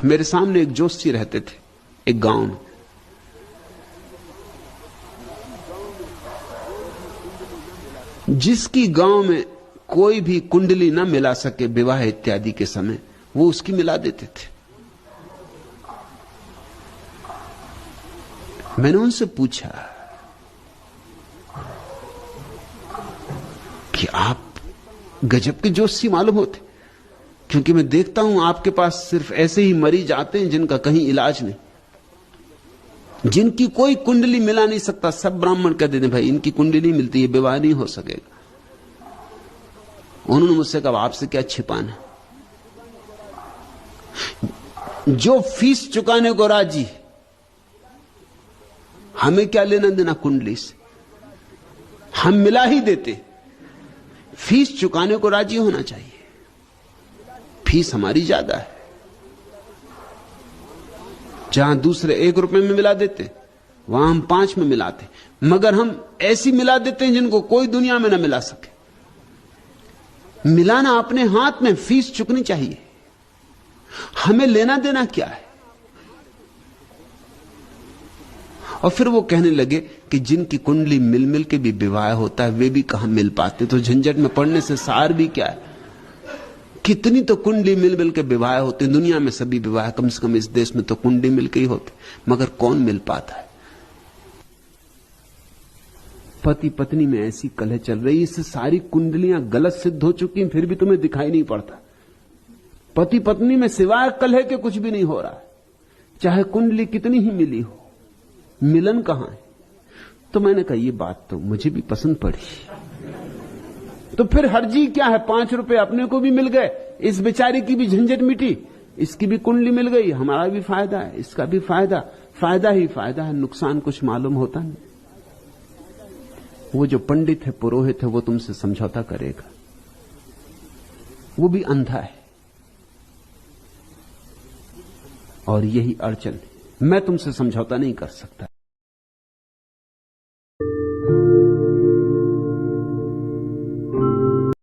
मेरे सामने एक जोशी रहते थे एक गांव में। जिसकी गांव में कोई भी कुंडली ना मिला सके विवाह इत्यादि के समय, वो उसकी मिला देते थे। मैंने उनसे पूछा कि आप गजब के जोशी मालूम होते, क्योंकि मैं देखता हूं आपके पास सिर्फ ऐसे ही मरीज आते हैं जिनका कहीं इलाज नहीं, जिनकी कोई कुंडली मिला नहीं सकता। सब ब्राह्मण कह देते भाई इनकी कुंडली नहीं मिलती, ये विवाह नहीं हो सकेगा। उन्होंने मुझसे कहा आपसे क्या छिपाना, जो फीस चुकाने को राजी, हमें क्या लेना देना कुंडली से, हम मिला ही देते। फीस चुकाने को राजी होना चाहिए, फीस हमारी ज्यादा है। जहां दूसरे 1 रुपए में मिला देते, वहां हम 5 में मिलाते, मगर हम ऐसी मिला देते हैं जिनको कोई दुनिया में ना मिला सके। मिलाना अपने हाथ में, फीस चुकनी चाहिए, हमें लेना देना क्या है। और फिर वो कहने लगे कि जिनकी कुंडली मिल मिल के भी विवाह होता है वे भी कहां मिल पाते, तो झंझट में पड़ने से सार भी क्या है। कितनी तो कुंडली मिल मिल के विवाह होते दुनिया में, सभी विवाह कम से कम इस देश में तो कुंडली मिल के ही होते, मगर कौन मिल पाता है। पति पत्नी में ऐसी कलह चल रही, इससे सारी कुंडलियां गलत सिद्ध हो चुकी हैं, फिर भी तुम्हें दिखाई नहीं पड़ता। पति पत्नी में सिवाय कलह के कुछ भी नहीं हो रहा है, चाहे कुंडली कितनी ही मिली हो, मिलन कहां है। तो मैंने कहा ये बात तो मुझे भी पसंद पड़ी, तो फिर हर्जी क्या है, 5 रुपए अपने को भी मिल गए, इस बेचारी की भी झंझट मिटी, इसकी भी कुंडली मिल गई, हमारा भी फायदा है, इसका भी फायदा, फायदा ही फायदा है, नुकसान कुछ मालूम होता नहीं। वो जो पंडित है, पुरोहित है, वो तुमसे समझौता करेगा, वो भी अंधा है। और यही अड़चन है, मैं तुमसे समझौता नहीं कर सकता।